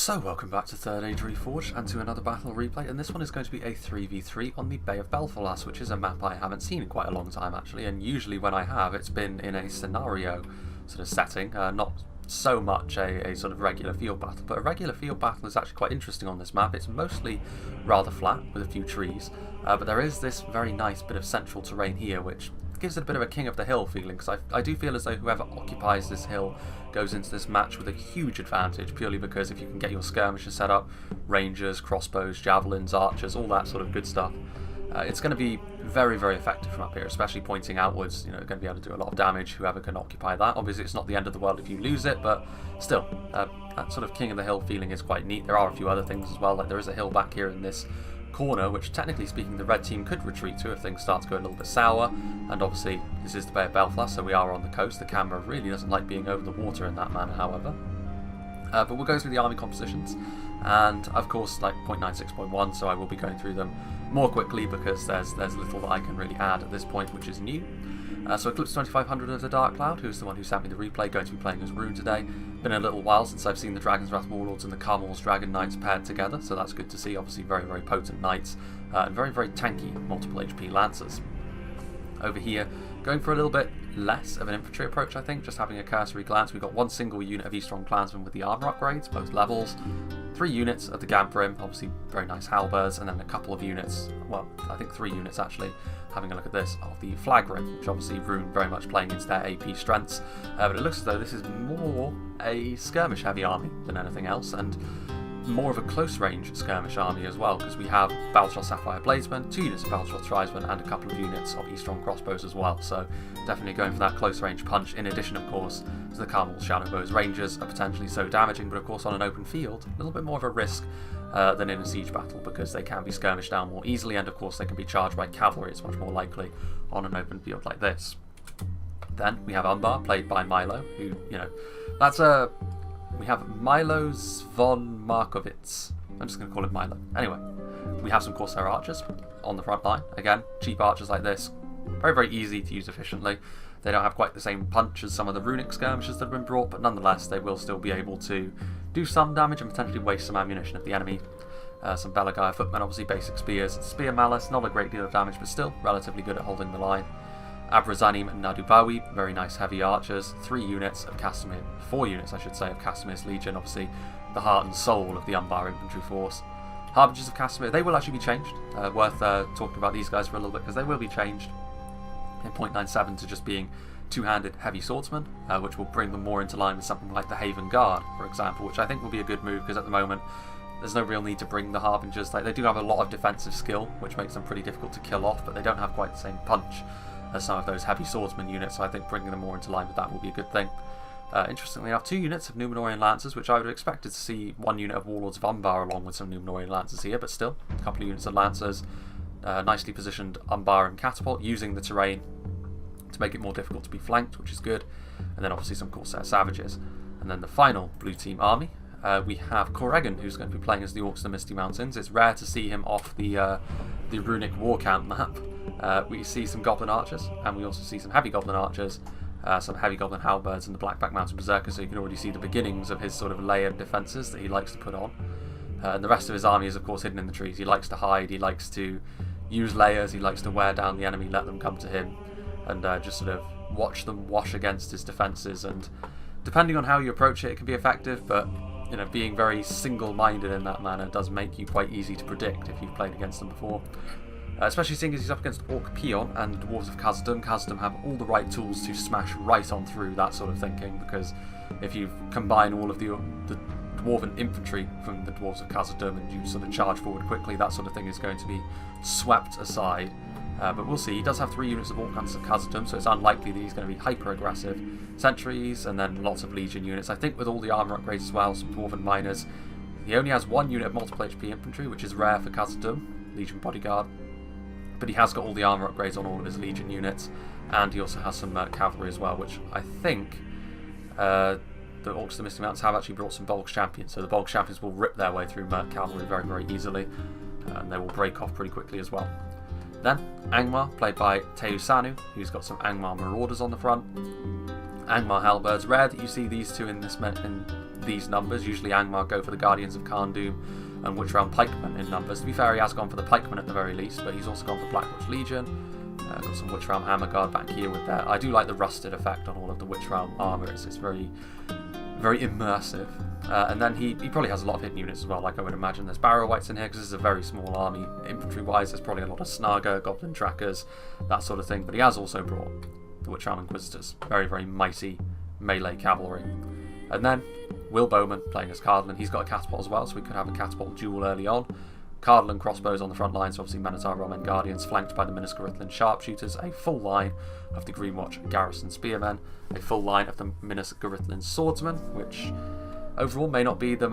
So welcome back to Third Age Reforged and to another battle replay, and this one is going to be a 3v3 on the Bay of BELFALAS, which is a map I haven't seen in quite a long time actually, and usually when I have it's been in a scenario sort of setting, not so much a sort of regular field battle, but a regular field battle is actually quite interesting on this map. It's mostly rather flat with a few trees, but there is this very nice bit of central terrain here which gives it a bit of a king of the hill feeling, because I do feel as though whoever occupies this hill goes into this match with a huge advantage, purely because if you can get your skirmishers set up, rangers, crossbows, javelins, archers, all that sort of good stuff, it's going to be very, very effective from up here, especially pointing outwards. You know, going to be able to do a lot of damage, whoever can occupy that. Obviously it's not the end of the world if you lose it, but still, that sort of king of the hill feeling is quite neat. There are a few other things as well, like there is a hill back here in this corner, which technically speaking the red team could retreat to if things start to go a little bit sour, and obviously this is the Bay of BELFALAS, so we are on the coast. The camera really doesn't like being over the water in that manner, however. But we'll go through the army compositions, and of course like 0.96.1, so I will be going through them more quickly because there's little that I can really add at this point which is new. So Eclipse 2500 of the Dark Cloud, who's the one who sent me the replay, going to be playing as Rune today. Been a little while since I've seen the Dragon's Wrath Warlords and the Carmel's Dragon Knights paired together, so that's good to see. Obviously very, very potent knights, and very, very tanky multiple HP lancers. Over here, going for a little bit less of an infantry approach, I think, just having a cursory glance. We've got one single unit of Eastron Clansmen with the armour upgrades, both levels, 3 units of the Gamprim, obviously very nice halberds, and then a couple of units, well, I think 3 units actually, having a look at this, of the Flagrim, which obviously Rune very much playing into their AP strengths, but it looks as though this is more a skirmish heavy army than anything else, and more of a close range skirmish army as well, because we have Battleshot Sapphire Bladesmen, 2 units of Battleshot Trismen, and a couple of units of Eastron crossbows as well, so definitely going for that close range punch, in addition of course to the Carmel's Shadowbows. Rangers are potentially so damaging, but of course on an open field, a little bit more of a risk than in a siege battle, because they can be skirmished down more easily, and of course they can be charged by cavalry. It's much more likely on an open field like this. Then we have Umbar, played by Milo, who, you know, that's a... We have Milo von Markovitz. I'm just going to call him Milo. Anyway, we have some Corsair archers on the front line. Again, cheap archers like this. Very, very easy to use efficiently. They don't have quite the same punch as some of the runic skirmishers that have been brought, but nonetheless they will still be able to do some damage and potentially waste some ammunition of the enemy. Some Belagaya footmen, obviously basic spears. Spear malice, not a great deal of damage, but still relatively good at holding the line. Abrazanim and Nadubawi, very nice heavy archers. 3 units of Castamir, 4 units I should say, of Castamir's Legion, obviously the heart and soul of the Umbar infantry force. Harbingers of Castamir, they will actually be changed. Worth talking about these guys for a little bit, because they will be changed in 0.97 to just being two-handed heavy swordsmen, which will bring them more into line with something like the Haven Guard, for example, which I think will be a good move, because at the moment there's no real need to bring the Harbingers. Like, they do have a lot of defensive skill, which makes them pretty difficult to kill off, but they don't have quite the same punch as some of those heavy swordsman units, so I think bringing them more into line with that will be a good thing. Interestingly enough, 2 units of Numenorian Lancers, which I would have expected to see 1 unit of Warlords of Umbar along with some Numenorian Lancers here, but still, a couple of units of Lancers, nicely positioned Umbar and Catapult, using the terrain to make it more difficult to be flanked, which is good, and then obviously some Corsair Savages. And then the final blue team army, we have Corrigan, who's going to be playing as the Orcs of the Misty Mountains. It's rare to see him off the runic war camp map. We see some Goblin Archers, and we also see some Heavy Goblin Archers, some Heavy Goblin Halberds, and the Blackback Mountain Berserkers, so you can already see the beginnings of his sort of layered defences that he likes to put on. And the rest of his army is of course hidden in the trees. He likes to hide, he likes to use layers, he likes to wear down the enemy, let them come to him, and just sort of watch them wash against his defences. And depending on how you approach it, it can be effective, but you know, being very single-minded in that manner does make you quite easy to predict if you've played against them before. Especially seeing as he's up against Orc Peon and Dwarves of Khazad-dûm. Khazad-dûm have all the right tools to smash right on through that sort of thinking, because if you combine all of the Dwarven infantry from the Dwarves of Khazad-dûm and you sort of charge forward quickly, that sort of thing is going to be swept aside. But we'll see. He does have 3 units of Orcs of Khazad-dûm, so it's unlikely that he's going to be hyper-aggressive. Sentries, and then lots of Legion units. I think with all the armour upgrades as well, some Dwarven Miners. He only has 1 unit of multiple HP infantry, which is rare for Khazad-dûm, Legion Bodyguard. But he has got all the armour upgrades on all of his Legion units, and he also has some cavalry as well, which I think the Orcs of the Misty Mountains have actually brought some Bolg Champions, so the Bolg Champions will rip their way through Merc cavalry very, very easily, and they will break off pretty quickly as well. Then, Angmar, played by Teusanu, who's got some Angmar Marauders on the front. Angmar Halberds, rare that you see these two in this these numbers. Usually Angmar go for the Guardians of Kharndoom and Witch Realm Pikemen in numbers. To be fair, he has gone for the Pikemen at the very least, but he's also gone for Blackwatch Legion. Got some Witch Realm Hammer Guard back here with that. I do like the rusted effect on all of the Witch Realm armour. It's very, very immersive. And then he probably has a lot of hidden units as well, like I would imagine. There's Barrow Wights in here because this is a very small army. Infantry-wise, there's probably a lot of Snaga, Goblin Trackers, that sort of thing. But he has also brought the Witch Realm Inquisitors. Very, very mighty melee cavalry. And then Will Bowman playing as Cardlin. He's got a catapult as well, so we could have a catapult duel early on. Cardlin crossbows on the front lines, so obviously Minotaur Roman Guardians, flanked by the Minuscule Rithlin Sharpshooters, a full line of the Greenwatch Garrison Spearmen, a full line of the Minuscule Rithlin Swordsmen, which overall may not get the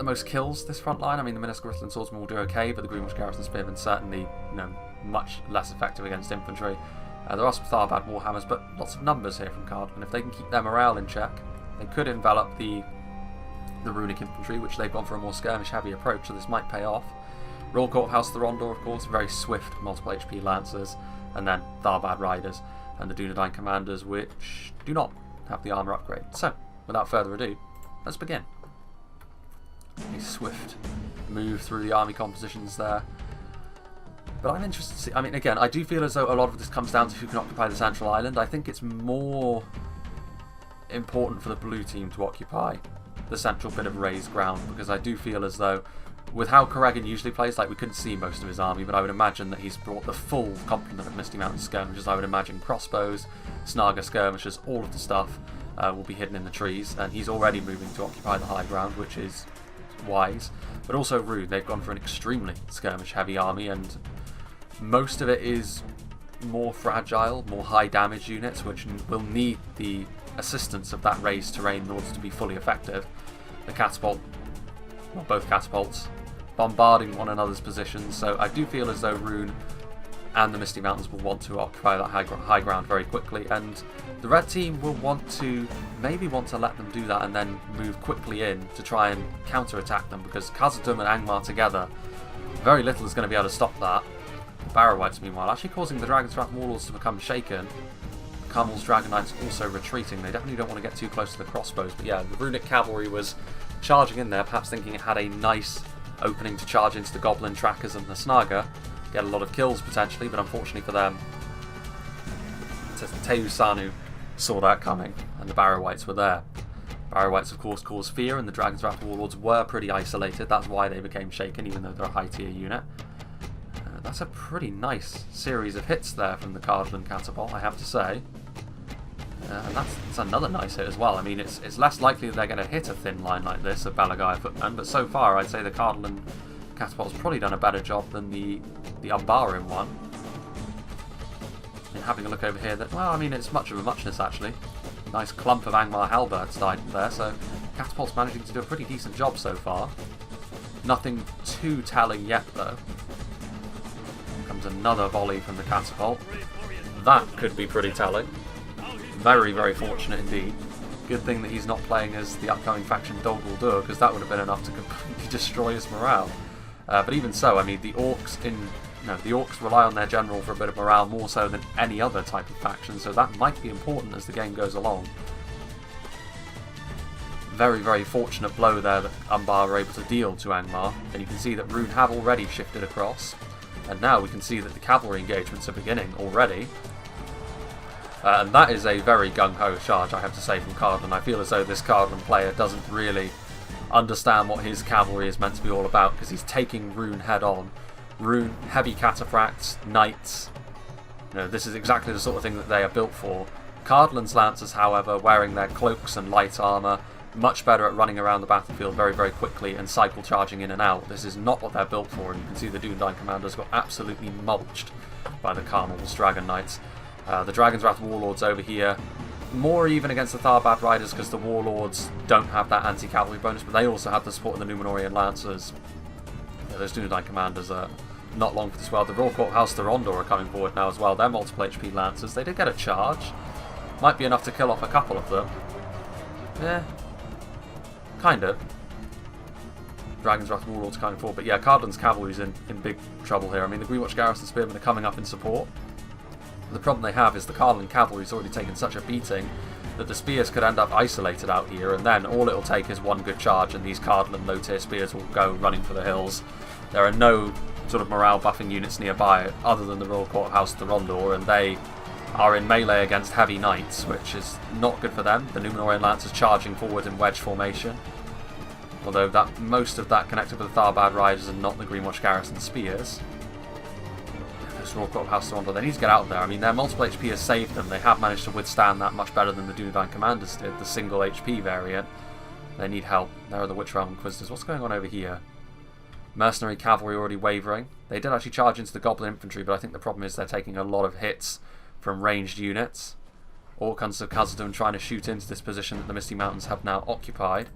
most kills this front line. I mean, the Minuscule Rithlin Swordsmen will do okay, but the Greenwatch Garrison Spearmen certainly, much less effective against infantry. There are some Tharbad Warhammers, but lots of numbers here from Cardlin. If they can keep their morale in check, they could envelop the Runic Infantry, which they've gone for a more skirmish-heavy approach, so this might pay off. Royal Court of House Thorondor, of course, very swift, multiple HP Lancers, and then Tharbad Riders and the Dunedain Commanders, which do not have the armour upgrade. So, without further ado, let's begin. A swift move through the army compositions there. But I'm interested to see, I mean, again, I do feel as though a lot of this comes down to who can occupy the central island. I think it's more important for the blue team to occupy the central bit of raised ground, because I do feel as though with how Corrigan usually plays, like, we couldn't see most of his army, but I would imagine that he's brought the full complement of Misty Mountain skirmishers. I would imagine crossbows, Snaga skirmishers, all of the stuff will be hidden in the trees, and he's already moving to occupy the high ground, which is wise. But also Rune, they've gone for an extremely skirmish heavy army, and most of it is more fragile, more high damage units, which will need the assistance of that raised terrain in order to be fully effective. The catapult, well, both catapults, bombarding one another's positions, so I do feel as though Rune and the Misty Mountains will want to occupy that high ground very quickly, and the red team will maybe want to let them do that and then move quickly in to try and counter-attack them, because Khazad-dûm and Angmar together, very little is going to be able to stop that. Barrow Wights, meanwhile, actually causing the Dragon's Wrath Warlords to become shaken. Carmel's Dragon Knights also retreating. They definitely don't want to get too close to the crossbows. But yeah, the Runic Cavalry was charging in there, perhaps thinking it had a nice opening to charge into the Goblin Trackers and the Snaga. Get a lot of kills potentially, but unfortunately for them, Teu Sanu saw that coming, and the Barrow Wights were there. Barrow Wights, of course, caused fear, and the Dragon's Wrath Warlords were pretty isolated. That's why they became shaken, even though they're a high-tier unit. That's a pretty nice series of hits there from the Cardlin Catapult, I have to say. And that's another nice hit as well. I mean, it's less likely that they're going to hit a thin line like this of Balagaya Footmen, but so far I'd say the Cardlin Catapult's probably done a better job than the Umbaran one. And having a look over here, it's much of a muchness actually. Nice clump of Angmar Halberds died there, so Catapult's managing to do a pretty decent job so far. Nothing too telling yet though. Comes another volley from the Catapult. That could be pretty telling. Very, very fortunate indeed. Good thing that he's not playing as the upcoming faction Dog Will Do, because that would have been enough to completely destroy his morale. But even so, I mean, the Orcs rely on their general for a bit of morale more so than any other type of faction, so that might be important as the game goes along. Very, very fortunate blow there that Umbar were able to deal to Angmar, and you can see that Rune have already shifted across, and now we can see that the cavalry engagements are beginning already. And that is a very gung-ho charge, I have to say, from Cardlin. I feel as though this Cardlin player doesn't really understand what his cavalry is meant to be all about, because he's taking Rune head-on. Rune, heavy cataphracts, knights. This is exactly the sort of thing that they are built for. Cardlin's Lancers, however, wearing their cloaks and light armour, much better at running around the battlefield very, very quickly and cycle charging in and out. This is not what they're built for, and you can see the Dunedain Commanders got absolutely mulched by the Carmel's Dragon Knights. The Dragon's Wrath Warlords over here, more even against the Tharbad Riders, because the Warlords don't have that anti-cavalry bonus, but they also have the support of the Numenorian Lancers. Those Dunedain Commanders are not long for this world. The Royal Court House Thorondor are coming forward now as well. They're multiple HP Lancers. They did get a charge. Might be enough to kill off a couple of them. Yeah, kind of. Dragon's Wrath Warlords coming forward, but yeah, Cardlin's cavalry's in big trouble here. I mean, the Greenwatch Garrison Spearmen are coming up in support. The problem they have is the Cardlin cavalry's already taken such a beating that the spears could end up isolated out here, and then all it'll take is one good charge and these Cardinal low-tier spears will go running for the hills. There are no sort of morale buffing units nearby other than the Royal Court of House Thorondor, and they are in melee against heavy knights, which is not good for them. The Númenórean Lancers charging forward in wedge formation, although that most of that connected with the Tharbad Riders and not the Greenwatch Garrison spears. This Royal Court of House Thorondor, they need to get out of there. I mean, their multiple HP has saved them. They have managed to withstand that much better than the Dunedain Commanders did, the single HP variant. They need help. There are the Witch Realm Inquisitors. What's going on over here? Mercenary Cavalry already wavering. They did actually charge into the Goblin Infantry, but I think the problem is they're taking a lot of hits from ranged units. Orcans of Khazad-dûm trying to shoot into this position that the Misty Mountains have now occupied.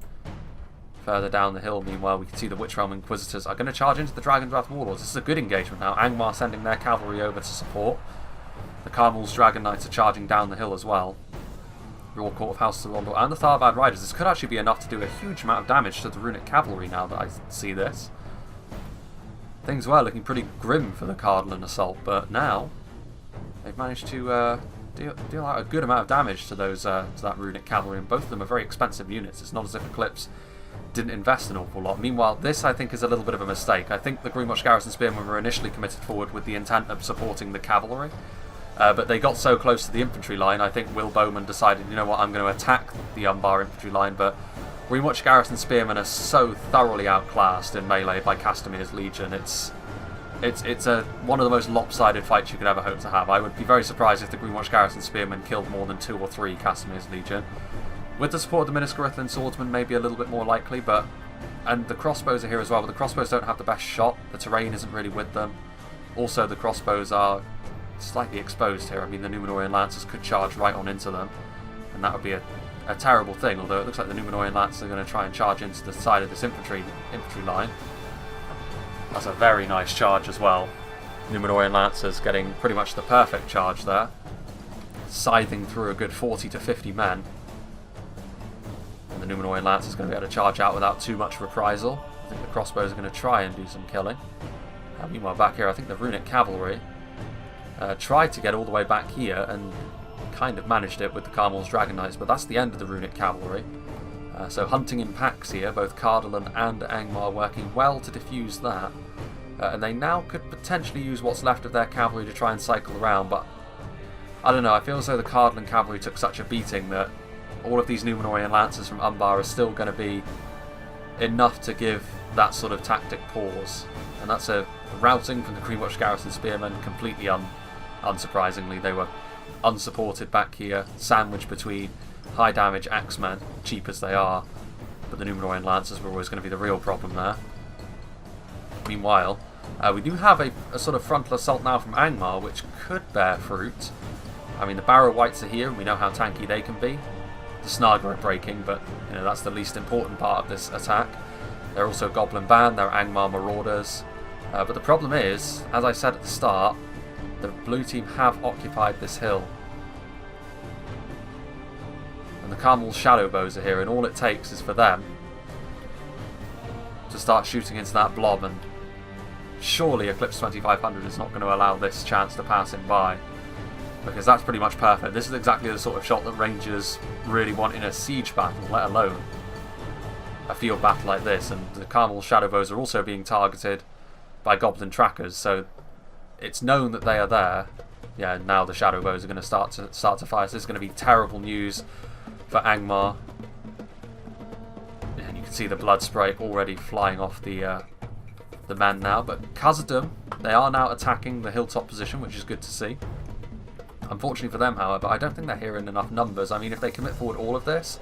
Further down the hill, meanwhile, we can see the Witch Realm Inquisitors are going to charge into the Dragondrath Warlords. This is a good engagement now. Angmar sending their cavalry over to support. The Carmel's Dragon Knights are charging down the hill as well. Royal Court of House Thorondor and the Tharbad Riders. This could actually be enough to do a huge amount of damage to the Runic Cavalry now that I see this. Things were looking pretty grim for the Cardinal Assault, but now they've managed to deal out a good amount of damage to those to that Runic Cavalry, and both of them are very expensive units. It's not as if Eclipse didn't invest an awful lot. Meanwhile, this I think is a little bit of a mistake. I think the Greenwatch Garrison Spearmen were initially committed forward with the intent of supporting the cavalry, but they got so close to the infantry line, I think Will Bowman decided, you know what, I'm going to attack the Umbar infantry line, but Greenwatch Garrison Spearmen are so thoroughly outclassed in melee by Castamir's Legion. It's one of the most lopsided fights you could ever hope to have. I would be very surprised if the Greenwatch Garrison Spearmen killed more than 2 or 3 Castamir's Legion. With the support of the Miniscarithlin Swordsmen, maybe a little bit more likely, but... And the crossbows are here as well, but the crossbows don't have the best shot. The terrain isn't really with them. Also, the crossbows are slightly exposed here. I mean, the Númenórean Lancers could charge right on into them, and that would be a terrible thing, although it looks like the Númenórean Lancers are going to try and charge into the side of this infantry line. That's a very nice charge as well. Númenórean Lancers getting pretty much the perfect charge there. Scything through a good 40 to 50 men. And the Númenórean Lancers going to be able to charge out without too much reprisal. I think the crossbows are going to try and do some killing. Meanwhile, back here, I think the Runic Cavalry tried to get all the way back here and kind of managed it with the Carmel's Dragon Knights, but that's the end of the Runic Cavalry. So hunting in packs here, both Cardolan and Angmar working well to defuse that. And they now could potentially use what's left of their cavalry to try and cycle around, but I don't know, I feel as though the Cardolan cavalry took such a beating that all of these Númenórean Lancers from Umbar are still going to be enough to give that sort of tactic pause. And that's a routing from the Greenwatch Garrison Spearmen, completely unsurprisingly. They were unsupported back here, sandwiched between high damage axemen, cheap as they are, but the Númenórean Lancers were always going to be the real problem there. Meanwhile, we do have a sort of frontal assault now from Angmar, which could bear fruit. I mean, the Barrow Whites are here, and we know how tanky they can be. The Snaga are breaking, but you know that's the least important part of this attack. They're also Goblin Band, they're Angmar Marauders. But the problem is, as I said at the start, the blue team have occupied this hill. And the Carmel's Shadow Bows are here, and all it takes is for them to start shooting into that blob, and surely Eclipse 2500 is not going to allow this chance to pass him by, because that's pretty much perfect. This is exactly the sort of shot that Rangers really want in a siege battle, let alone a field battle like this. And the Carmel's Shadow Bows are also being targeted by Goblin Trackers, so it's known that they are there. Yeah, now the Shadow Bows are going to start to fire. So this is going to be terrible news for Angmar. And you can see the blood spray already flying off the men now. But Khazad-dûm, they are now attacking the hilltop position, which is good to see. Unfortunately for them, however, I don't think they're here in enough numbers. I mean, if they commit forward all of this,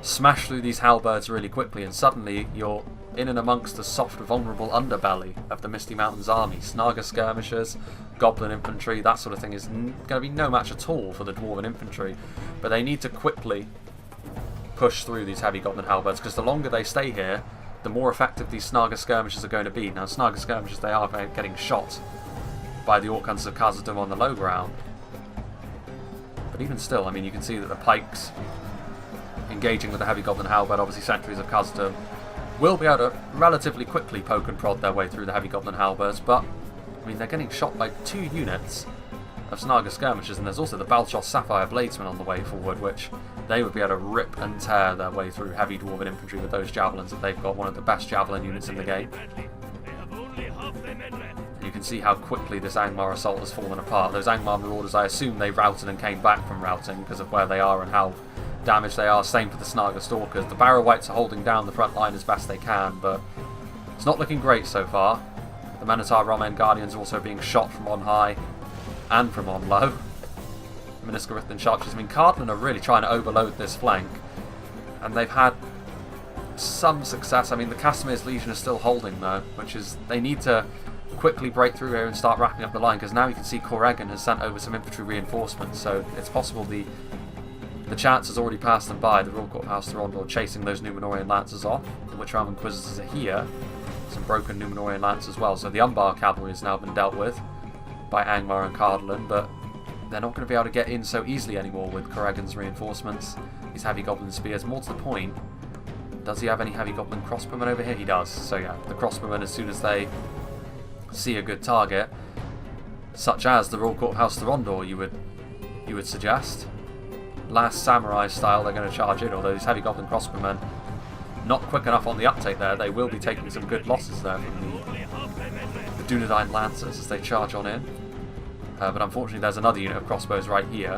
smash through these halberds really quickly, and suddenly you're in and amongst the soft, vulnerable underbelly of the Misty Mountains army. Snaga skirmishers, Goblin infantry, that sort of thing is going to be no match at all for the Dwarven infantry. But they need to quickly push through these heavy Goblin halberds, because the longer they stay here, the more effective these Snaga skirmishers are going to be. Now, Snaga skirmishers, they are getting shot by the Orcans of Khazad-dûm on the low ground. But even still, I mean, you can see that the pikes engaging with the heavy Goblin halberd, obviously sentries of Khazad-dûm, will be able to relatively quickly poke and prod their way through the heavy Goblin halberds, but I mean, they're getting shot by 2 units of Snaga skirmishers, and there's also the Balchoth Sapphire Bladesmen on the way forward, which they would be able to rip and tear their way through heavy Dwarven infantry with those javelins that they've got, one of the best javelin units in the game. You can see how quickly this Angmar assault has fallen apart. Those Angmar Marauders, I assume they routed and came back from routing because of where they are and how damaged they are. Same for the Snaga Stalkers. The Barrow Wights are holding down the front line as best they can, but it's not looking great so far. The Minotaur Roman Guardians are also being shot from on high and from on low. Miniscarith Sharpshooters. I mean, Cardland are really trying to overload this flank, and they've had some success. I mean, the Castlemir's Legion is still holding though, which is, they need to quickly break through here and start wrapping up the line, because now you can see Corrigan has sent over some infantry reinforcements, so it's possible the chance has already passed them by. The Royal Court House Thorondor chasing those Numenorian Lancers off. The Witch Realm Inquisitors are here. Some broken Numenorian Lance as well, so the Umbar Cavalry has now been dealt with by Angmar and Cardland, but they're not going to be able to get in so easily anymore with Corrigan's reinforcements. These Heavy Goblin Spears. More to the point, does he have any Heavy Goblin Crossbowmen over here? He does. So yeah, the Crossbowmen, as soon as they see a good target, such as the Royal Court House Thorondor, you would suggest, Last Samurai style, they're going to charge in, although these Heavy Goblin Crossbowmen not quick enough on the uptake there. They will be taking some good losses there from the Dunedain Lancers as they charge on in. But unfortunately there's another unit of crossbows right here,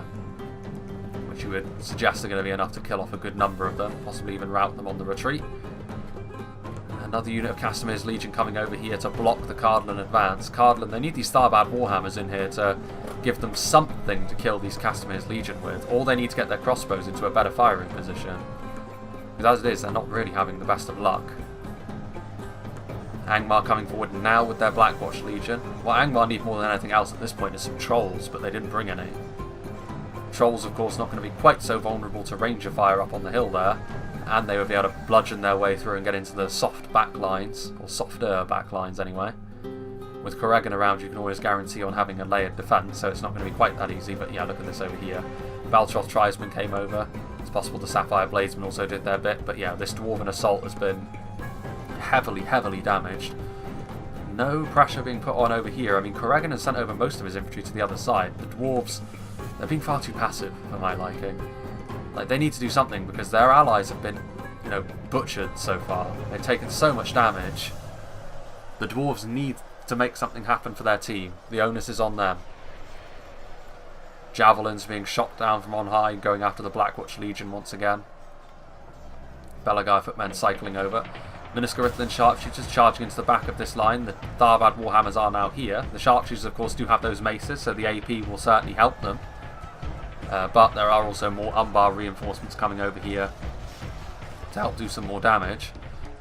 which you would suggest are going to be enough to kill off a good number of them, possibly even rout them on the retreat. Another unit of Castamir's Legion coming over here to block the Cardland advance. Cardland, they need these Starbad Warhammers in here to give them something to kill these Castamir's Legion with, or they need to get their crossbows into a better firing position. Because as it is, they're not really having the best of luck. Angmar coming forward now with their Blackwatch Legion. What Angmar need more than anything else at this point is some Trolls, but they didn't bring any. Trolls, of course, not going to be quite so vulnerable to Ranger fire up on the hill there, and they would be able to bludgeon their way through and get into the soft back lines, or softer back lines anyway. With Corrigan around, you can always guarantee on having a layered defence, so it's not going to be quite that easy, but yeah, look at this over here. Balchoth Tribesmen came over. It's possible the Sapphire Bladesmen also did their bit, but yeah, this Dwarven assault has been heavily damaged. No pressure being put on over here. I mean, Corrigan has sent over most of his infantry to the other side. The Dwarves, they're being far too passive for my liking. Like, they need to do something because their allies have been, you know, butchered so far. They've taken so much damage. The Dwarves need to make something happen for their team. The onus is on them. Javelins being shot down from on high, going after the Blackwatch Legion once again. Belagai footmen cycling over. Miniscarith Sharpshooters charging into the back of this line. The Tharbad Warhammers are now here. The Sharpshooters, of course, do have those maces, so the AP will certainly help them. But there are also more Umbar reinforcements coming over here to help do some more damage.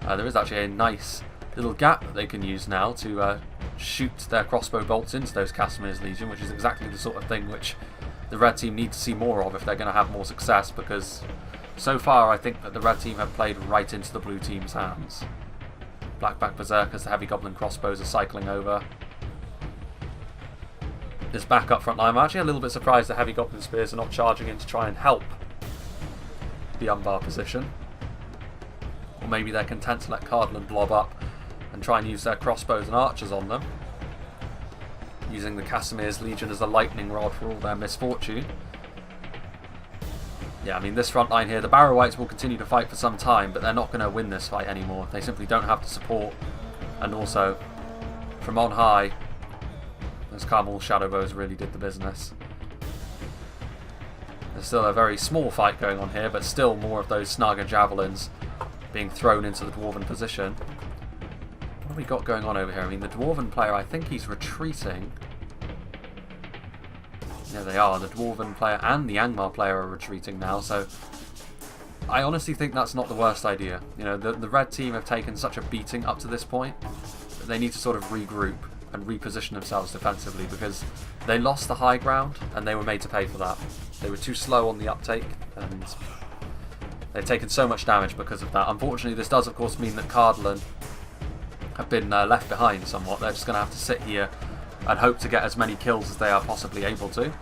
There is actually a nice little gap that they can use now to shoot their crossbow bolts into those Castamir's Legion, which is exactly the sort of thing which the red team need to see more of if they're going to have more success, because so far I think that the red team have played right into the blue team's hands. Blackback Berserkers, the Heavy Goblin crossbows are cycling over. This back up front line, I'm actually a little bit surprised that Heavy Goblin Spears are not charging in to try and help the Umbar position. Or maybe they're content to let Cardland blob up and try and use their crossbows and archers on them, using the Castamir's Legion as a lightning rod for all their misfortune. Yeah, I mean, this front line here, the Barrow Wights will continue to fight for some time, but they're not going to win this fight anymore. They simply don't have the support, and also, from on high, those Carmel Shadowbows really did the business. There's still a very small fight going on here, but still more of those Snaga Javelins being thrown into the Dwarven position. What have we got going on over here? I mean, the Dwarven player, I think he's retreating. Yeah, they are. The Dwarven player and the Angmar player are retreating now, so I honestly think that's not the worst idea. You know, the red team have taken such a beating up to this point that they need to sort of regroup and reposition themselves defensively, because they lost the high ground and they were made to pay for that. They were too slow on the uptake and they've taken so much damage because of that. Unfortunately, this does of course mean that Cardland have been left behind somewhat. They're just going to have to sit here and hope to get as many kills as they are possibly able to.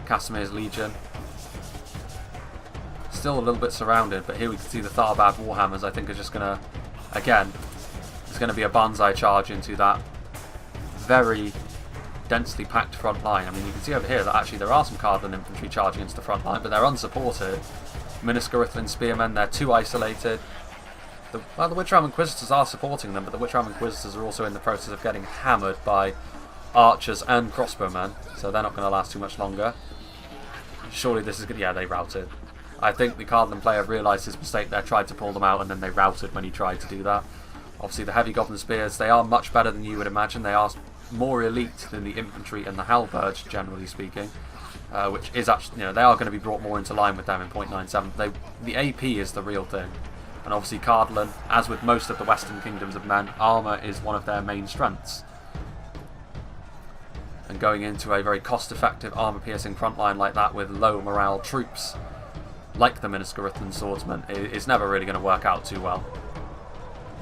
Castamir's Legion still a little bit surrounded, but here we can see the Tharbad Warhammers, I think, are just going to, again, there's going to be a banzai charge into that very, densely packed front line. I mean, you can see over here that actually there are some Cardland infantry charging into the front line, but they're unsupported. Minuscarithlan spearmen, they're too isolated. Well, the Witchram Inquisitors are supporting them, but the Witchram Inquisitors are also in the process of getting hammered by archers and crossbowmen, so they're not going to last too much longer. Surely this is good. Yeah, they routed. I think the Cardland player realised his mistake there, tried to pull them out, and then they routed when he tried to do that. Obviously, the heavy goblin spears, they are much better than you would imagine. They are more elite than the infantry and the halberds, generally speaking, which is actually, they are going to be brought more into line with them in 0.97. The AP is the real thing. And obviously Cardland, as with most of the Western Kingdoms of Men, armour is one of their main strengths. And going into a very cost-effective armour-piercing frontline like that with low morale troops, like the Minuscarithlan swordsmen, is never really going to work out too well.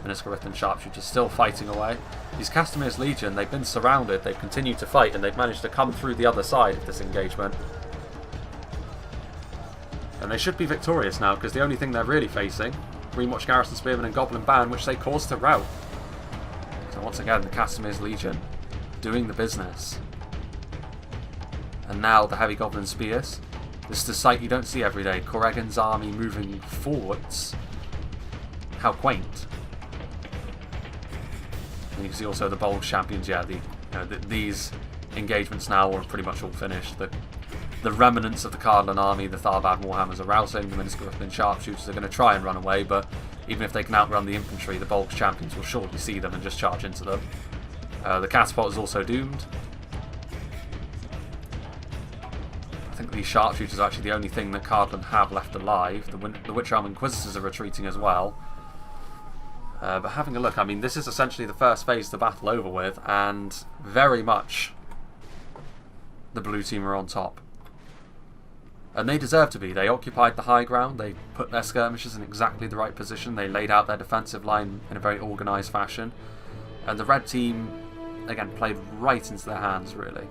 Minuscarithlan sharpshooters still fighting away. These Castamir's Legion, they've been surrounded, they've continued to fight, and they've managed to come through the other side of this engagement. And they should be victorious now, because the only thing they're really facing, Greenwatch Garrison Spearmen and Goblin Band, which they caused to rout. So once again, the Castamir's Legion doing the business. And now the Heavy Goblin Spears. This is a sight you don't see every day. Corrigan's army moving forwards. How quaint. And you can see also the Bold Champions. Yeah, these engagements now are pretty much all finished. The remnants of the Cardland army, the Tharbad Warhammers are routing. The Minuscarithlan sharpshooters are going to try and run away, but even if they can outrun the infantry, the Bulk Champions will surely see them and just charge into them. The Catapult is also doomed. I think these sharpshooters are actually the only thing that Cardland have left alive. The Witchram Inquisitors are retreating as well. But having a look, I mean, this is essentially the first phase of the battle over with, and very much the blue team are on top. And they deserve to be. They occupied the high ground, they put their skirmishers in exactly the right position, they laid out their defensive line in a very organised fashion, and the red team, again, played right into their hands, really.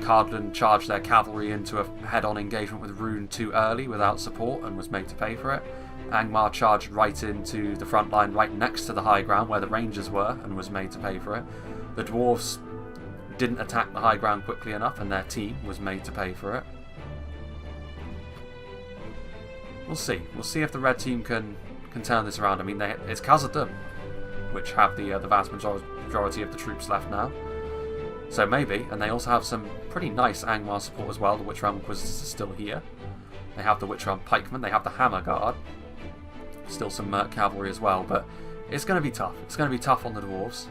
Cardland charged their cavalry into a head-on engagement with Rune too early without support and was made to pay for it. Angmar charged right into the front line right next to the high ground where the Rangers were and was made to pay for it. The Dwarves didn't attack the high ground quickly enough and their team was made to pay for it. We'll see. We'll see if the red team can turn this around. I mean, it's Khazad-dûm, which have the vast majority of the troops left now. So maybe, and they also have some pretty nice Angmar support as well. The Witchram Inquisitors are still here. They have the Witchram Pikemen, they have the Hammer Guard. Still some Merc Cavalry as well, but it's going to be tough. It's going to be tough on the Dwarves.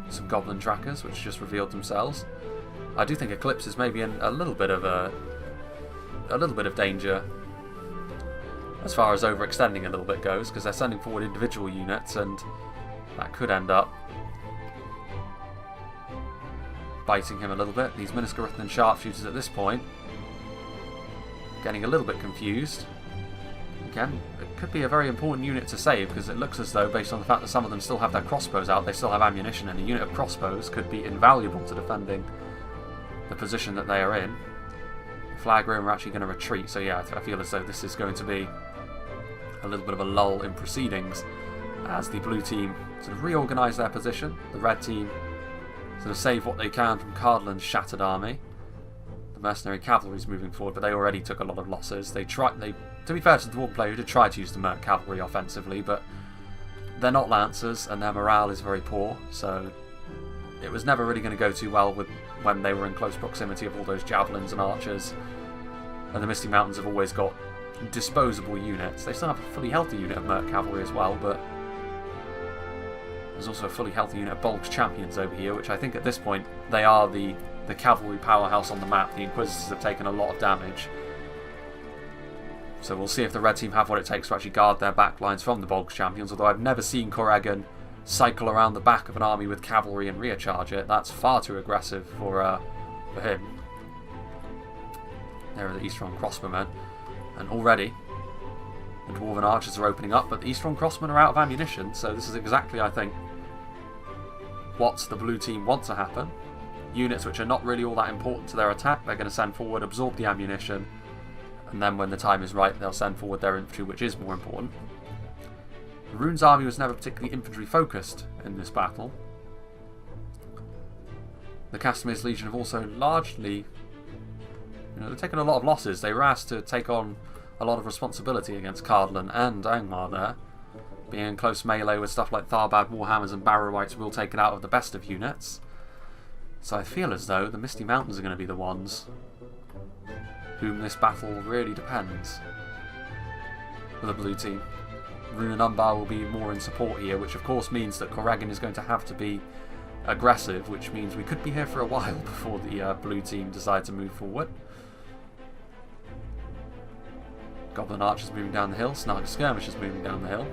Some Goblin Trackers, which just revealed themselves. I do think Eclipse is maybe in a little bit of danger as far as overextending a little bit goes, because they're sending forward individual units, and that could end up biting him a little bit. These Minuscarithlan sharpshooters at this point getting a little bit confused. Again, it could be a very important unit to save, because it looks as though, based on the fact that some of them still have their crossbows out, they still have ammunition, and a unit of crossbows could be invaluable to defending the position that they are in. Flagrim are actually going to retreat, so yeah, I feel as though this is going to be a little bit of a lull in proceedings as the blue team sort of reorganise their position. The red team sort of save what they can from Cardland's shattered army. The mercenary cavalry is moving forward, but they already took a lot of losses. To be fair to the Dwarf player, who did try to use the Merc cavalry offensively, but they're not lancers and their morale is very poor, so it was never really going to go too well when they were in close proximity of all those javelins and archers. And the Misty Mountains have always got disposable units. They still have a fully healthy unit of Merc cavalry as well, but there's also a fully healthy unit of Bulk's Champions over here, which I think at this point they are the cavalry powerhouse on the map. The Inquisitors have taken a lot of damage. So we'll see if the red team have what it takes to actually guard their backlines from the Bulk's Champions, although I've never seen Corrigan cycle around the back of an army with cavalry and rear charge it. That's far too aggressive for him. There are the Eastron crossbowmen, and already the Dwarven archers are opening up, but the Eastron crossmen are out of ammunition, so this is exactly, I think, what the blue team want to happen. Units which are not really all that important to their attack, they're going to send forward, absorb the ammunition, and then when the time is right, they'll send forward their infantry, which is more important. Rune's army was never particularly infantry focused in this battle. The Castamir's Legion have also largely, they've taken a lot of losses. They were asked to take on a lot of responsibility against Cardlan and Angmar there. Being in close melee with stuff like Tharbad, Warhammers and Barrow-wights will take it out of the best of units. So I feel as though the Misty Mountains are going to be the ones whom this battle really depends. For the blue team. Rune and Umbar will be more in support here, which of course means that Corrigan is going to have to be aggressive, which means we could be here for a while before the blue team decide to move forward. Goblin Archers moving down the hill, Snark Skirmishers moving down the hill.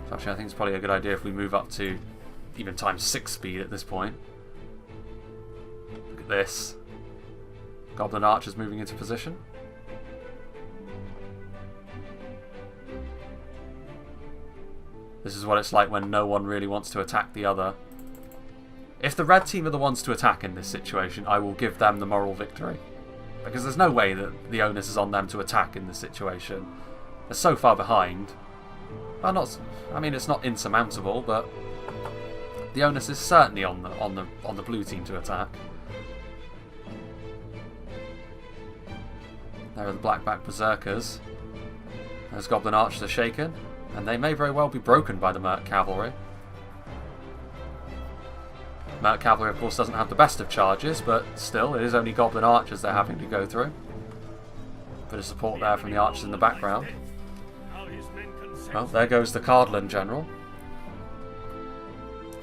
So actually I think it's probably a good idea if we move up to even times 6 speed at this point. Look at this. Goblin Archers moving into position. This is what it's like when no one really wants to attack the other. If the red team are the ones to attack in this situation, I will give them the moral victory. Because there's no way that the onus is on them to attack in this situation. They're so far behind. Well, I mean, it's not insurmountable, but the onus is certainly on the blue team to attack. There are the Blackback Berserkers. Those Goblin Archers are shaken, and they may very well be broken by the Merc Cavalry. Merc Cavalry, of course, doesn't have the best of charges, but still, it is only Goblin Archers they're having to go through. Bit of support there from the Archers in the background. Well, there goes the Cardlan General.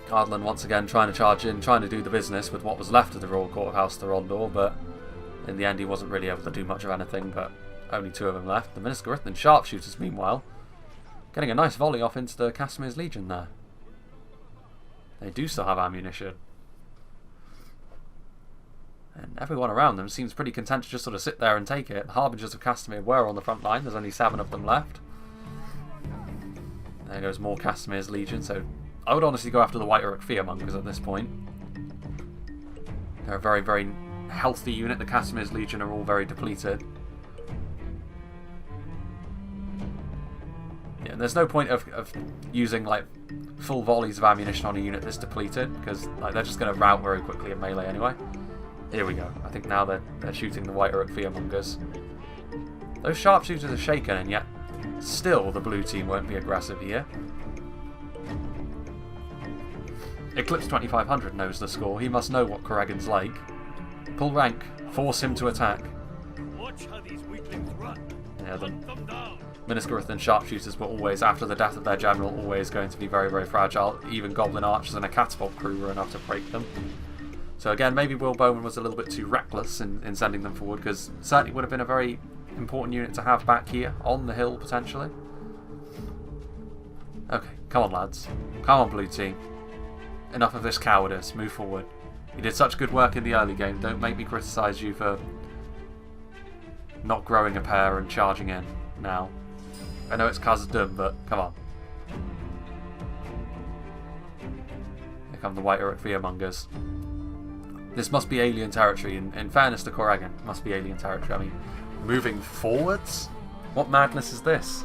Cardlan once again trying to charge in, trying to do the business with what was left of the Royal Court of House Thorondor, but in the end he wasn't really able to do much of anything, but only 2 of them left. The Miniscarithan Sharpshooters, meanwhile, getting a nice volley off into the Castamir's Legion there. They do still have ammunition. And everyone around them seems pretty content to just sort of sit there and take it. The Harbingers of Castamir were on the front line. There's only 7 of them left. There goes more Castamir's Legion. So I would honestly go after the White Uruk Fearmongers at this point. They're a very, very healthy unit. The Castamir's Legion are all very depleted. Yeah, there's no point of using like full volleys of ammunition on a unit that's depleted, because like, they're just going to rout very quickly in melee anyway. Here we go. I think now they're shooting the White Uruk Fearmongers. Those sharpshooters are shaken, and yet still the blue team won't be aggressive here. Eclipse 2500 knows the score. He must know what Corrigan's like. Pull rank. Force him to attack. Watch how these weaklings run. Yeah, the Miniscarithan Sharpshooters were always, after the death of their general, always going to be very, very fragile. Even Goblin Archers and a Catapult crew were enough to break them. So again, maybe Will Bowman was a little bit too reckless in sending them forward, because certainly would have been a very important unit to have back here on the hill, potentially. Okay, come on lads. Come on blue team. Enough of this cowardice, move forward. You did such good work in the early game, don't make me criticise you for not growing a pair and charging in now. I know it's Khazad-dûm, but come on. Here come the White Uruk Fearmongers. This must be alien territory, in fairness to Corrigan, it must be alien territory. I mean, moving forwards? What madness is this?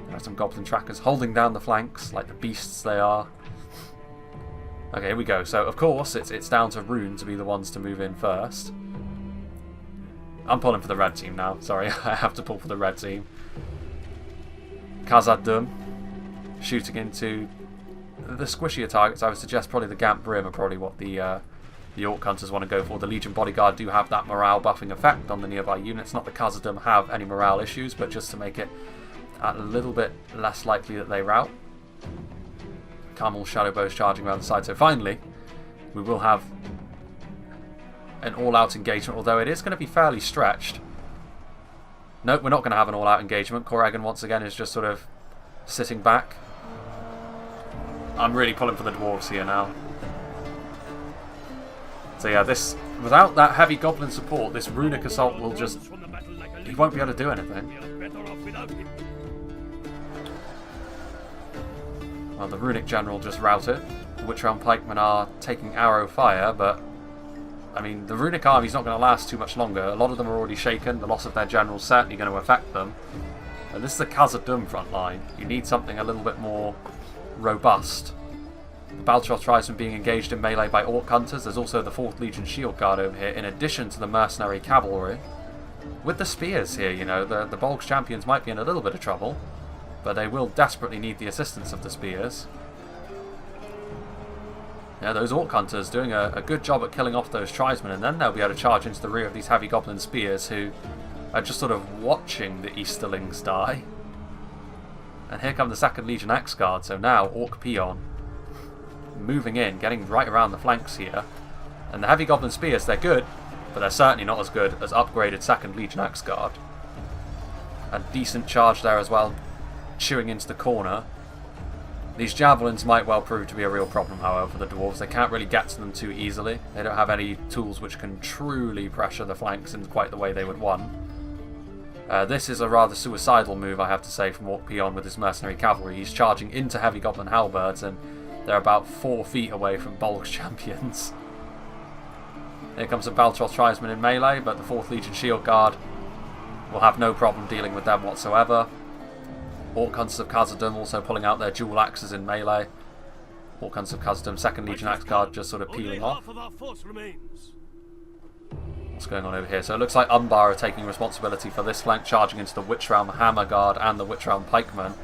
There are some Goblin trackers holding down the flanks, like the beasts they are. Okay, here we go. So, of course, it's down to Rune to be the ones to move in first. I'm pulling for the red team now. Sorry, I have to pull for the red team. Khazad-dûm shooting into the squishier targets. I would suggest probably the Gamp Brim are probably what the Orc Hunters want to go for. The Legion Bodyguard do have that morale buffing effect on the nearby units. Not that Khazad-dûm have any morale issues, but just to make it a little bit less likely that they rout. Carmel Shadowbows charging around the side. So finally, we will have an all-out engagement, although it is going to be fairly stretched. Nope, we're not going to have an all-out engagement. Corrigan, once again, is just sort of sitting back. I'm really pulling for the dwarves here now. So yeah, this, without that heavy goblin support, this runic assault will just, he won't be able to do anything. Well, the runic general just routed. The Witch-Realm pikemen are taking arrow fire, but I mean, the runic army's not going to last too much longer. A lot of them are already shaken. The loss of their general is certainly going to affect them. And this is the Khazad-dûm front line. You need something a little bit more robust. The Baltroth tribesmen being engaged in melee by Orc Hunters. There's also the 4th Legion Shield Guard over here, in addition to the mercenary cavalry. With the spears here, you know, the Bolg's champions might be in a little bit of trouble, but they will desperately need the assistance of the spears. Yeah, those Orc Hunters doing a good job at killing off those tribesmen, and then they'll be able to charge into the rear of these heavy goblin spears who are just sort of watching the Easterlings die. And here come the 2nd Legion X Guard, so now Orc Peon moving in, getting right around the flanks here. And the heavy goblin spears, they're good, but they're certainly not as good as upgraded 2nd Legion X Guard. A decent charge there as well, chewing into the corner. These javelins might well prove to be a real problem, however, for the dwarves. They can't really get to them too easily. They don't have any tools which can truly pressure the flanks in quite the way they would want. This is a rather suicidal move, I have to say, from Orc Peon with his mercenary cavalry. He's charging into heavy goblin halberds, and they're about 4 feet away from Bolg's champions. Here comes some Baltroth tribesmen in melee, but the 4th Legion Shield Guard will have no problem dealing with them whatsoever. Orc Hunters of Khazad-dûm also pulling out their dual axes in melee. Orc Hunters of Khazad-dûm, 2nd Legion Axe Guard just sort of peeling off. What's going on over here? So it looks like Umbar are taking responsibility for this flank, charging into the Witch Realm Hammer Guard and the Witch Realm Pikemen.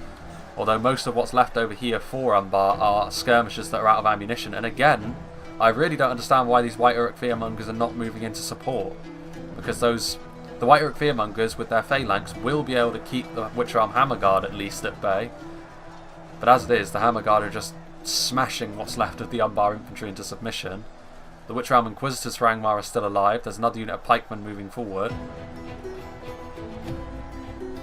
Although most of what's left over here for Umbar are skirmishers that are out of ammunition. And again, I really don't understand why these White Uruk Fearmongers are not moving into support. Because the White Uruk Fearmongers with their phalanx will be able to keep the Witch Realm Hammer Guard at least at bay. But as it is, the Hammer Guard are just smashing what's left of the Umbar infantry into submission. The Witch Realm Inquisitors for Angmar are still alive. There's another unit of pikemen moving forward.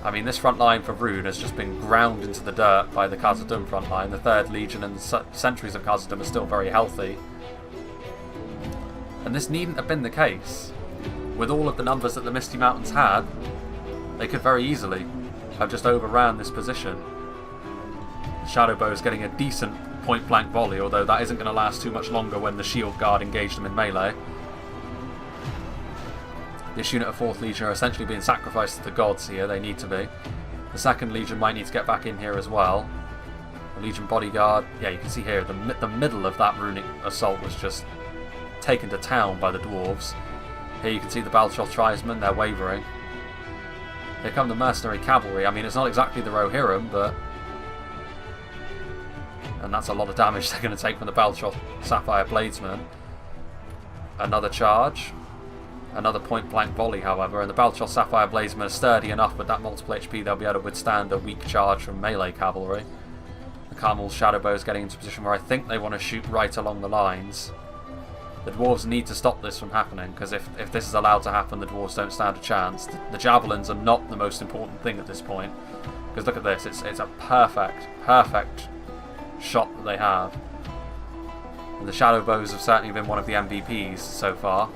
I mean, this front line for Rune has just been ground into the dirt by the Khazad-dûm front line. The 3rd Legion and the sentries of Khazad-dûm are still very healthy. And this needn't have been the case. With all of the numbers that the Misty Mountains had, they could very easily have just overran this position. Shadowbow is getting a decent point-blank volley, although that isn't going to last too much longer when the Shield Guard engage them in melee. This unit of 4th Legion are essentially being sacrificed to the gods here. They need to be. The 2nd Legion might need to get back in here as well. The Legion Bodyguard, yeah, you can see here the middle of that runic assault was just taken to town by the dwarves. Here you can see the Baltroth tribesmen, they're wavering. Here come the mercenary cavalry. I mean, it's not exactly the Rohirrim, but... And that's a lot of damage they're going to take from the Baltroth Sapphire Bladesmen. Another charge. Another point-blank volley, however, and the Baltroth Sapphire Bladesmen are sturdy enough with that multiple HP they'll be able to withstand a weak charge from melee cavalry. The Carmel's Shadowbow is getting into a position where I think they want to shoot right along the lines. The dwarves need to stop this from happening, because if this is allowed to happen, the dwarves don't stand a chance. The javelins are not the most important thing at this point, because look at this, it's a perfect shot that they have. And the Shadowbows have certainly been one of the MVPs so far.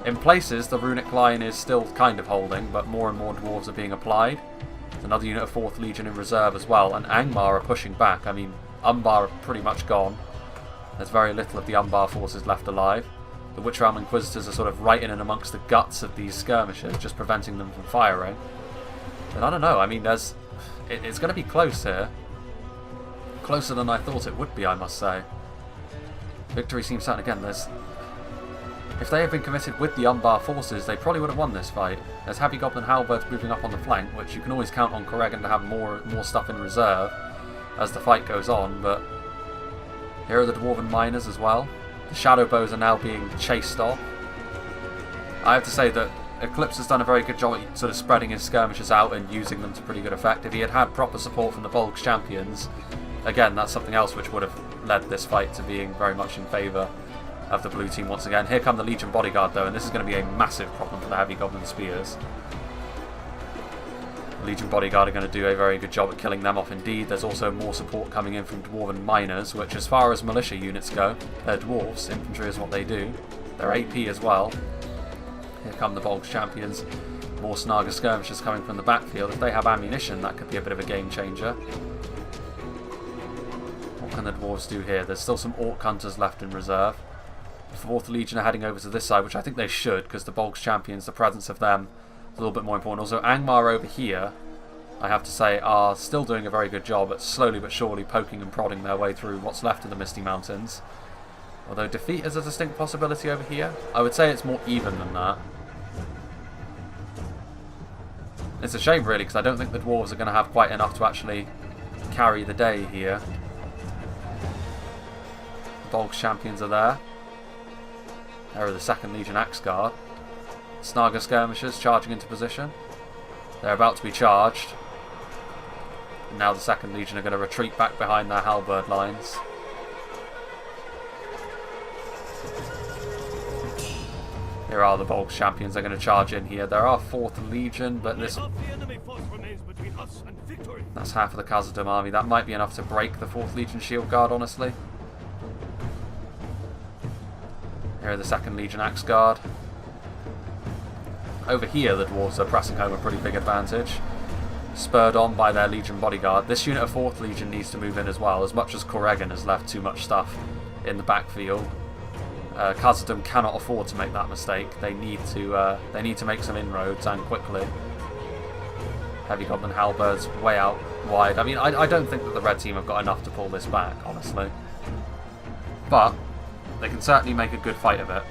In places, the runic line is still kind of holding, but more and more dwarves are being applied. There's another unit of 4th Legion in reserve as well, and Angmar are pushing back. I mean, Umbar are pretty much gone. There's very little of the Umbar forces left alive. The Witch Realm Inquisitors are sort of right in and amongst the guts of these skirmishers, just preventing them from firing. But I don't know, I mean, it's going to be close here. Closer than I thought it would be, I must say. Victory seems certain. Again, if they had been committed with the Umbar forces, they probably would have won this fight. There's heavy goblin halberds moving up on the flank, which you can always count on Corrigan to have more stuff in reserve as the fight goes on, but here are the dwarven miners as well. The Shadowbows are now being chased off. I have to say that Eclipse has done a very good job at sort of spreading his skirmishers out and using them to pretty good effect. If he had had proper support from the Bolg's champions, again, that's something else which would have led this fight to being very much in favour of the blue team once again. Here come the Legion Bodyguard though, and this is going to be a massive problem for the heavy goblin spears. The Legion Bodyguard are going to do a very good job at killing them off indeed. There's also more support coming in from dwarven miners, which as far as militia units go, they're dwarves. Infantry is what they do. They're AP as well. Here come the Bolg's champions. More Snaga skirmishers coming from the backfield. If they have ammunition, that could be a bit of a game changer. What can the dwarves do here? There's still some Orc Hunters left in reserve. The 4th Legion are heading over to this side, which I think they should, because the Bolg's champions, the presence of them is a little bit more important. Also, Angmar over here I have to say, are still doing a very good job at slowly but surely poking and prodding their way through what's left of the Misty Mountains. Although defeat is a distinct possibility over here, I would say it's more even than that. It's a shame really, because I don't think the dwarves are going to have quite enough to actually carry the day here. The Bolg's champions are there. There are the 2nd Legion Axe Guard. Snaga skirmishers charging into position. They're about to be charged. And now the 2nd Legion are going to retreat back behind their halberd lines. Here are the Bolg's champions. They're going to charge in here. There are 4th Legion, but this... That's half of the Khazad-dûm army. That might be enough to break the 4th Legion Shield Guard, honestly. Here are the 2nd Legion Axe Guard. Over here, the dwarves are pressing home a pretty big advantage. Spurred on by their Legion Bodyguard. This unit of 4th Legion needs to move in as well, as much as Corrigan has left too much stuff in the backfield. Khazad-dûm cannot afford to make that mistake. They need to make some inroads, and quickly. Heavy Goblin Halberds way out wide. I mean, I don't think that the red team have got enough to pull this back, honestly. But they can certainly make a good fight of it.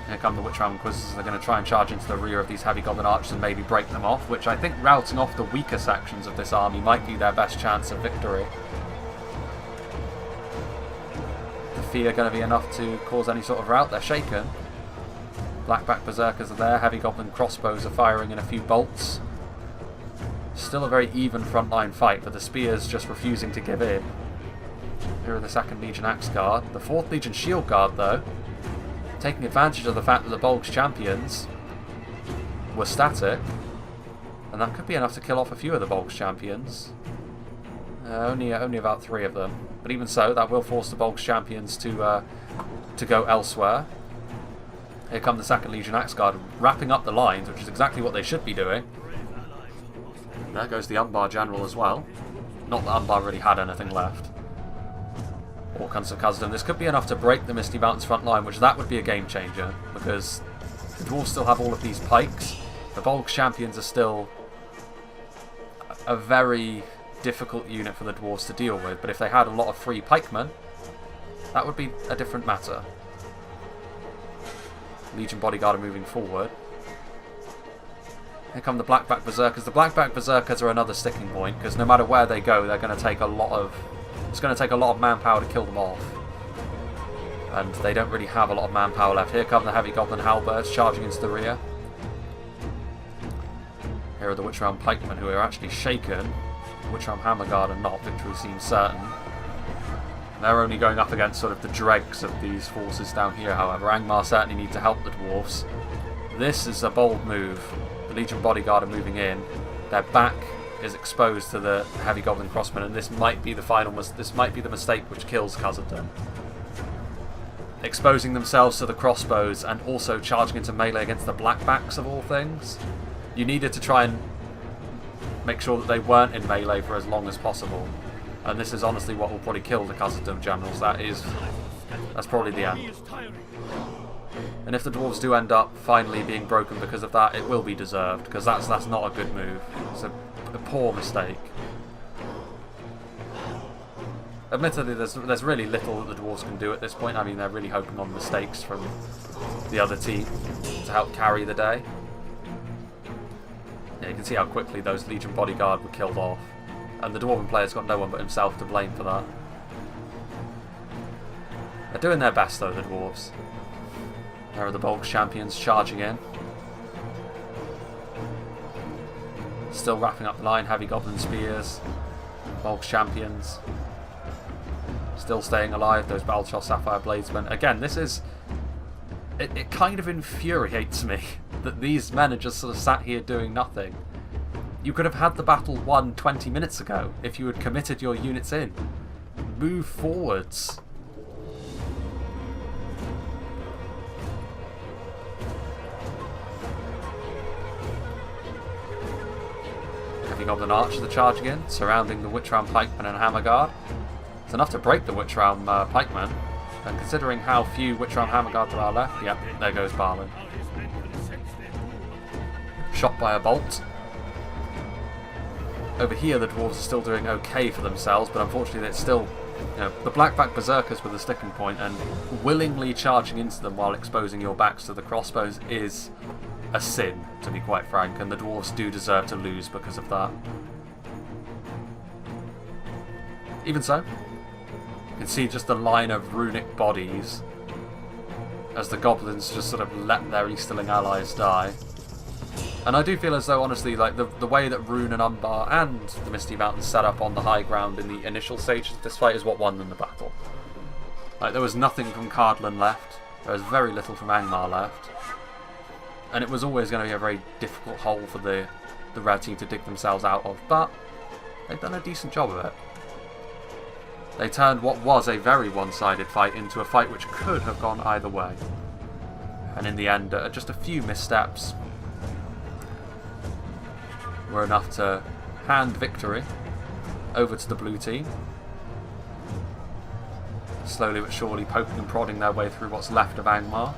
Here come the Witchram Inquisitors. They're going to try and charge into the rear of these Heavy Goblin Archers and maybe break them off, which I think routing off the weaker sections of this army might be their best chance of victory. Are going to be enough to cause any sort of rout. They're shaken. Blackback Berserkers are there. Heavy Goblin crossbows are firing in a few bolts. Still a very even frontline fight, but the spears just refusing to give in. Here are the 2nd Legion Axe Guard. The 4th Legion Shield Guard, though, taking advantage of the fact that the Bolg's champions were static, and that could be enough to kill off a few of the Bolg's champions. Only about 3 of them. But even so, that will force the Bolg's champions to go elsewhere. Here come the 2nd Legion Axe Guard, wrapping up the lines, which is exactly what they should be doing. There goes the Umbar General as well. Not that Umbar really had anything left. Orkhans of Khazad-dûm. This could be enough to break the Misty Mountains front line, which that would be a game changer, because the dwarves still have all of these pikes. The Bolg's champions are still a very difficult unit for the dwarves to deal with, but if they had a lot of free pikemen, that would be a different matter. Legion Bodyguard are moving forward. Here come the Blackback Berserkers. The Blackback Berserkers are another sticking point, because no matter where they go, they're going to take a lot of... It's going to take a lot of manpower to kill them off. And they don't really have a lot of manpower left. Here come the Heavy Goblin Halberds charging into the rear. Here are the Witchram Pikemen, who are actually shaken. Witchram Hammerguard are not. Victory seems certain. They're only going up against sort of the dregs of these forces down here, however. Angmar certainly need to help the dwarves. This is a bold move. The Legion Bodyguard are moving in. Their back is exposed to the Heavy Goblin Crossmen, and this might be the mistake which kills Khazad-dûm. Exposing themselves to the crossbows and also charging into melee against the Blackbacks of all things. You needed to try and make sure that they weren't in melee for as long as possible. And this is honestly what will probably kill the Khazad-dûm generals. That's probably the end. And if the dwarves do end up finally being broken because of that, it will be deserved, because that's not a good move. It's a poor mistake. Admittedly, there's really little that the dwarves can do at this point. I mean, they're really hoping on mistakes from the other team to help carry the day. Yeah, you can see how quickly those Legion Bodyguard were killed off. And the Dwarven player's got no one but himself to blame for that. They're doing their best though, the Dwarves. There are the Bolg's champions charging in. Still wrapping up the line, Heavy Goblin Spears. Bolg's champions. Still staying alive, those Balchor Sapphire Bladesmen. Again, this is... It kind of infuriates me that these men are just sort of sat here doing nothing. You could have had the battle won 20 minutes ago if you had committed your units in. Move forwards. Heavy Goblin Archers are charging in, surrounding the Witchram Pikemen and Hammerguard. It's enough to break the Witchram Pikemen, and considering how few Witchram Hammerguard there are left, yep, there goes Balin. Shot by a bolt. Over here, the dwarves are still doing okay for themselves, but unfortunately, it's still, the black-back berserkers with a sticking point, and willingly charging into them while exposing your backs to the crossbows is a sin, to be quite frank, and the dwarves do deserve to lose because of that. Even so, you can see just the line of runic bodies as the goblins just sort of let their Easterling allies die. And I do feel as though, honestly, like the way that Rune and Umbar and the Misty Mountains set up on the high ground in the initial stages of this fight is what won them the battle. Like, there was nothing from Cardlan left, there was very little from Angmar left, and it was always going to be a very difficult hole for the red team to dig themselves out of, but they've done a decent job of it. They turned what was a very one-sided fight into a fight which could have gone either way. And in the end, just a few missteps were enough to hand victory over to the blue team. Slowly but surely poking and prodding their way through what's left of Angmar.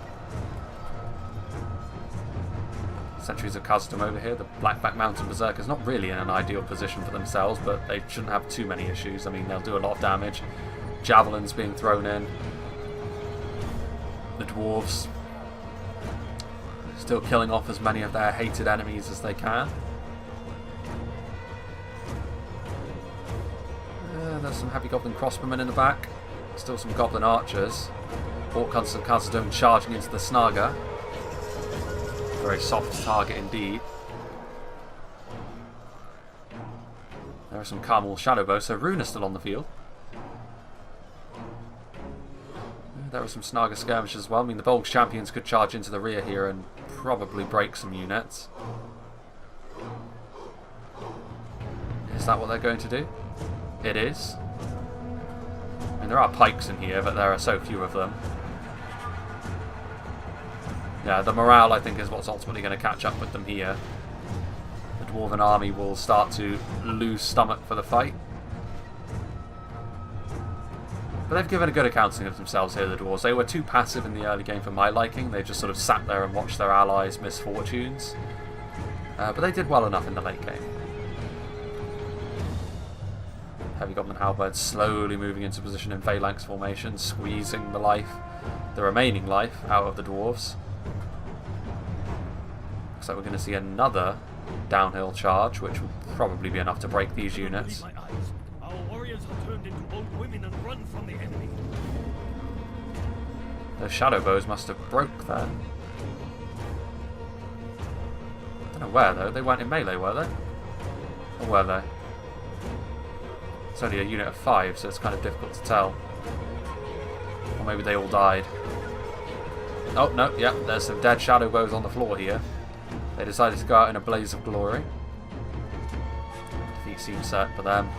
Sentries of Custom over here. The Blackback Mountain Berserkers not really in an ideal position for themselves, but they shouldn't have too many issues. I mean, they'll do a lot of damage. Javelins being thrown in. The dwarves still killing off as many of their hated enemies as they can. There's some heavy goblin crossbowmen in the back. Still some goblin archers. Orcons and Khazad-dûm charging into the Snaga. Very soft target indeed. There are some Carmel Shadowbow, so Rune is still on the field. There are some Snaga skirmishes as well. I mean, the Bolg champions could charge into the rear here and probably break some units. Is that what they're going to do? It is. I mean, there are pikes in here, but there are so few of them. Yeah, the morale, I think, is what's ultimately going to catch up with them here. The Dwarven army will start to lose stomach for the fight. But they've given a good accounting of themselves here, the Dwarves. They were too passive in the early game for my liking. They just sort of sat there and watched their allies' misfortunes. But they did well enough in the late game. Heavy Goblin Halberds slowly moving into position in phalanx formation, squeezing the remaining life out of the Dwarves. Looks like we're going to see another downhill charge, which will probably be enough to break these units. Our warriors have turned into old women and run from the enemy. Those shadow bows must have broke there. I don't know where though. They weren't in melee, were they? Or were they? It's only a unit of 5, so it's kind of difficult to tell. Or maybe they all died. Oh, no, yeah, there's some dead shadow bows on the floor here. They decided to go out in a blaze of glory. Defeat seems set for them.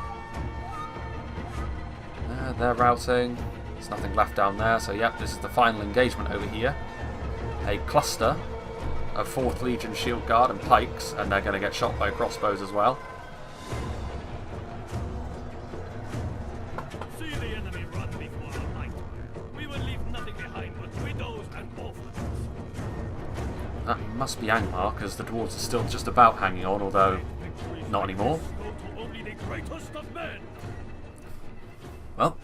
They're routing. There's nothing left down there, so yep, this is the final engagement over here. A cluster of 4th Legion Shield Guard and pikes, and they're going to get shot by crossbows as well. That must be Angmar, because the dwarves are still just about hanging on, although not anymore. Well,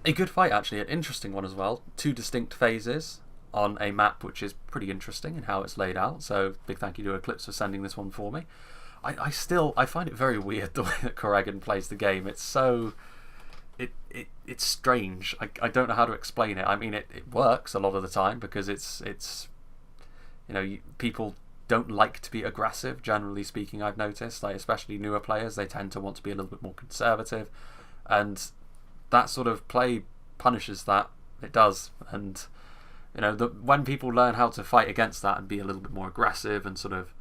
a good fight actually, an interesting one as well. 2 distinct phases on a map which is pretty interesting in how it's laid out, so big thank you to Eclipse for sending this one for me. I find it very weird the way that Corrigan plays the game. It's so... It's strange. I don't know how to explain it. I mean, it works a lot of the time because it's people don't like to be aggressive, generally speaking, I've noticed. Like, especially newer players, they tend to want to be a little bit more conservative. And that sort of play punishes that. It does. And, when people learn how to fight against that and be a little bit more aggressive and sort of,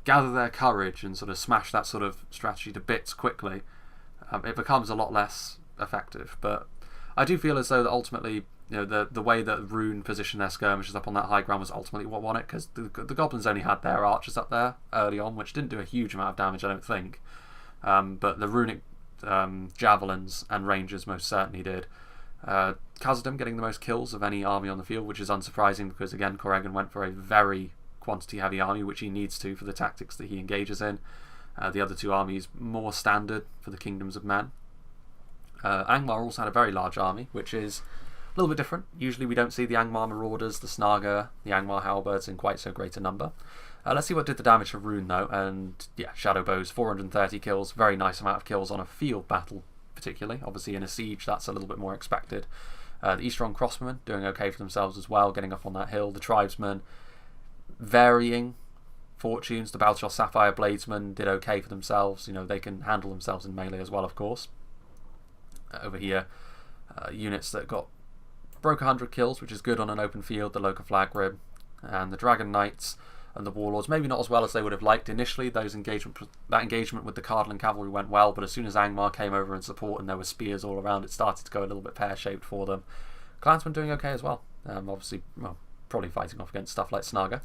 gather their courage and sort of smash that sort of strategy to bits quickly, it becomes a lot less effective. But I do feel as though that ultimately, the way that Rune positioned their skirmishers up on that high ground was ultimately what won it, because the goblins only had their archers up there early on, which didn't do a huge amount of damage, I don't think. But the runic javelins and rangers most certainly did. Khazad-dûm getting the most kills of any army on the field, which is unsurprising because, again, Corrigan went for a very quantity-heavy army, which he needs to for the tactics that he engages in. The other two armies more standard for the Kingdoms of Men. Angmar also had a very large army, which is a little bit different. Usually we don't see the Angmar Marauders, the Snaga, the Angmar Halberds in quite so great a number. Let's see what did the damage for Rune though, and yeah, Shadow Bows, 430 kills, very nice amount of kills on a field battle particularly. Obviously in a siege that's a little bit more expected. The Eastron Crossbowmen doing okay for themselves as well, getting up on that hill. The Tribesmen, varying fortunes. The Balshor Sapphire Bladesmen did okay for themselves. You know, they can handle themselves in melee as well, of course. Over here, units that broke 100 kills, which is good on an open field. The Loka Flagrib and the Dragon Knights and the Warlords, maybe not as well as they would have liked initially. That engagement with the Cardinal Cavalry went well, but as soon as Angmar came over in support and there were spears all around, it started to go a little bit pear-shaped for them. Clansmen doing okay as well. Obviously, well, probably fighting off against stuff like Snaga.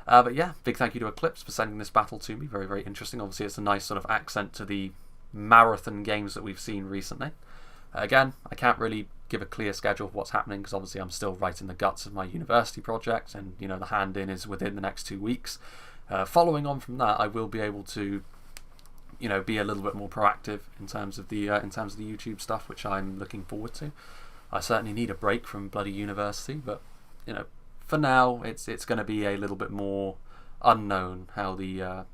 But yeah, big thank you to Eclipse for sending this battle to me. Very, very interesting. Obviously, it's a nice sort of accent to the marathon games that we've seen recently. Again, I can't really give a clear schedule of what's happening because obviously I'm still right in the guts of my university project, and you know the hand-in is within the next 2 weeks. Following on from that, I will be able to, you know, be a little bit more proactive in terms of the YouTube stuff, which I'm looking forward to. I certainly need a break from bloody university, but you know, for now it's going to be a little bit more unknown how the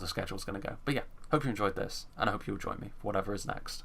schedule's going to go. But yeah, hope you enjoyed this, and I hope you'll join me for whatever is next.